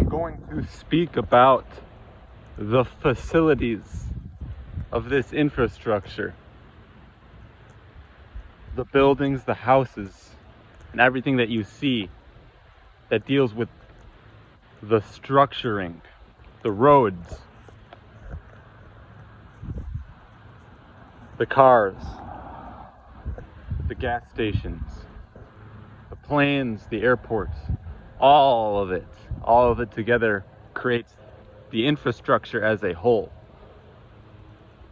I'm going to speak about the facilities of this infrastructure, the buildings, the houses, and everything that you see that deals with the structuring, the roads, the cars, the gas stations, the planes, the airports, all of it together creates the infrastructure as a whole.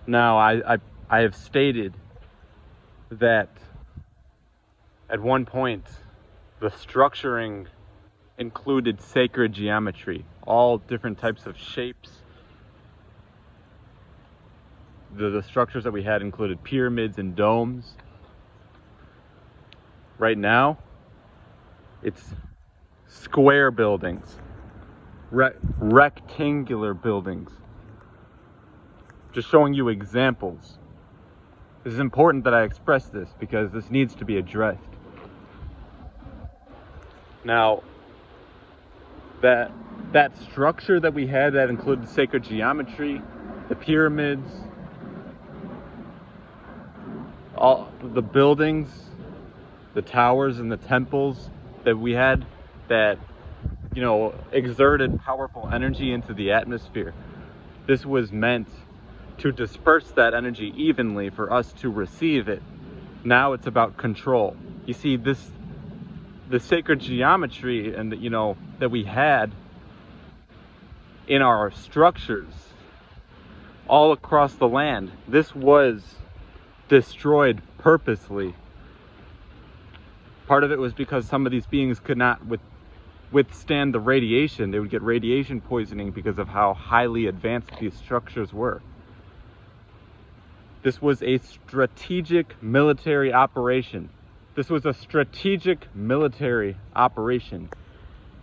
Now, I have stated that at one point the structuring included sacred geometry, all different types of shapes. The structures that we had included pyramids and domes. Right now, it's square buildings, rectangular buildings. Just showing you examples. This is important that I express this because this needs to be addressed. Now, that structure that we had that included sacred geometry, the pyramids, all the buildings, the towers and the temples that we had that, exerted powerful energy into the atmosphere. This was meant to disperse that energy evenly for us to receive it. Now it's about control. You see, the sacred geometry and that we had in our structures all across the land, this was destroyed purposely. Part of it was because some of these beings could not withstand the radiation. They would get radiation poisoning because of how highly advanced these structures were. This was a strategic military operation. This was a strategic military operation.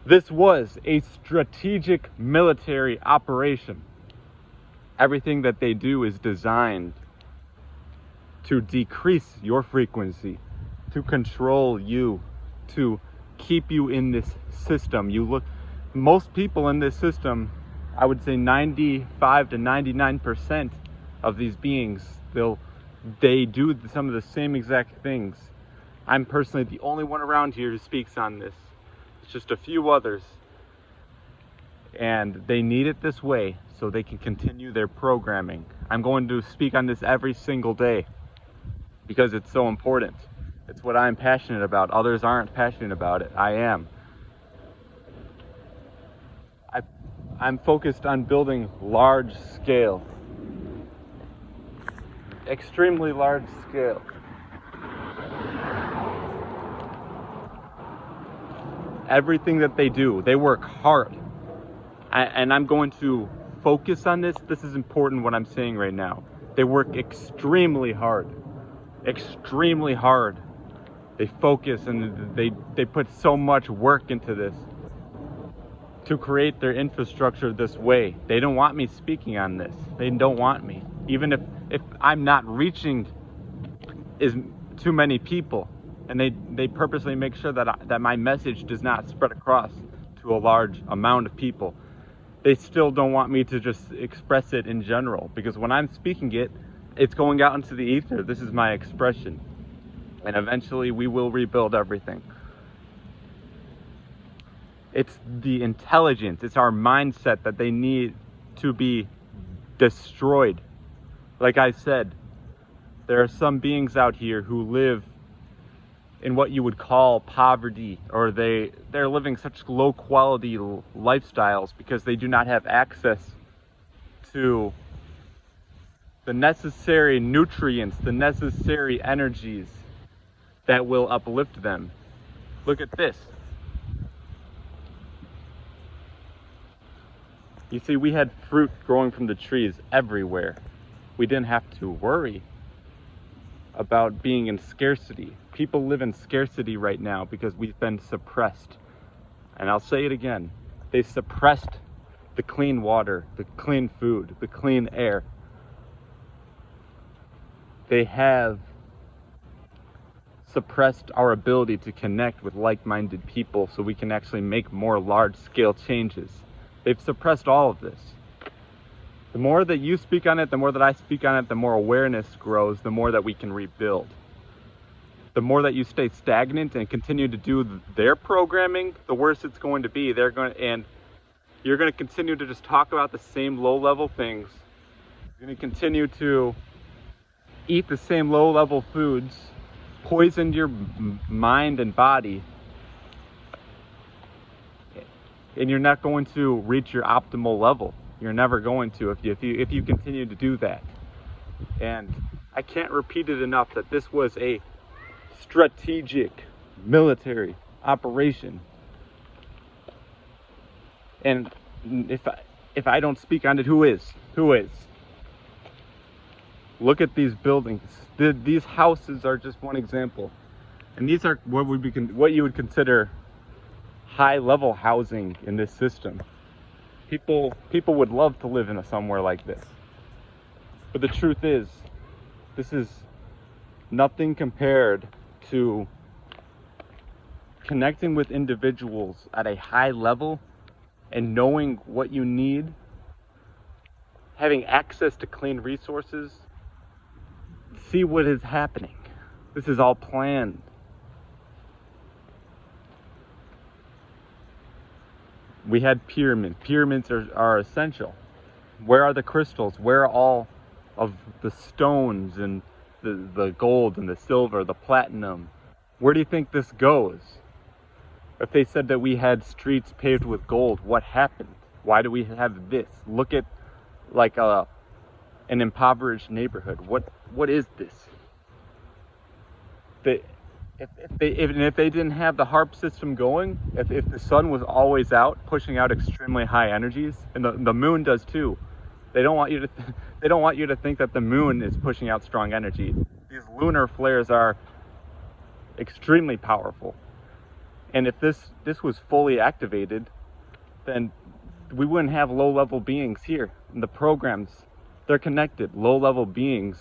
This was a strategic military operation. Everything that they do is designed to decrease your frequency, to control you, to keep you in this system. Most people in this system, I would say 95 to 99% of these beings, they do some of the same exact things. I'm personally the only one around here who speaks on this. It's just a few others. And they need it this way so they can continue their programming. I'm going to speak on this every single day because it's so important. It's what I'm passionate about. Others aren't passionate about it. I am. I'm focused on building large scale, extremely large scale. Everything that they do, they work hard. And I'm going to focus on this. This is important what I'm saying right now. They work extremely hard. Extremely hard. They focus and they put so much work into this to create their infrastructure this way. They don't want me speaking on this. They don't want me. Even if I'm not reaching too many people, and they purposely make sure that my message does not spread across to a large amount of people. They still don't want me to just express it in general, because when I'm speaking it, it's going out into the ether. This is my expression. And eventually we will rebuild everything. It's the intelligence, it's our mindset that they need to be destroyed. Like I said, there are some beings out here who live in what you would call poverty, or they're living such low quality lifestyles because they do not have access to the necessary nutrients, the necessary energies that will uplift them. Look at this. You see, we had fruit growing from the trees everywhere. We didn't have to worry about being in scarcity. People live in scarcity right now because we've been suppressed. And I'll say it again. They suppressed the clean water, the clean food, the clean air. They have suppressed our ability to connect with like-minded people so we can actually make more large-scale changes. They've suppressed all of this. The more that you speak on it, the more that I speak on it, the more awareness grows, the more that we can rebuild. The more that you stay stagnant and continue to do their programming, the worse it's going to be. You're going to continue to just talk about the same low-level things. You're going to continue to eat the same low-level foods, poison your mind and body, and you're not going to reach your optimal level. You're never going to if you continue to do that. And I can't repeat it enough that this was a strategic military operation. And if I don't speak on it, who is? Who is? Look at these buildings. These houses are just one example, and these are what you would consider high-level housing in this system. People would love to live in somewhere like this, but the truth is, this is nothing compared to connecting with individuals at a high level and knowing what you need, having access to clean resources. See what is happening. This is all planned. We had pyramids. Pyramids are essential. Where are the crystals? Where are all of the stones and the gold and the silver, the platinum? Where do you think this goes? If they said that we had streets paved with gold, what happened? Why do we have this? Look at like an impoverished neighborhood. What is this? If they didn't have the HARP system going, if the sun was always out, pushing out extremely high energies, and the moon does too, they don't want you to think that the moon is pushing out strong energy. These lunar flares are extremely powerful, and if this was fully activated, then we wouldn't have low-level beings here. And the programs, they're connected. Low-level beings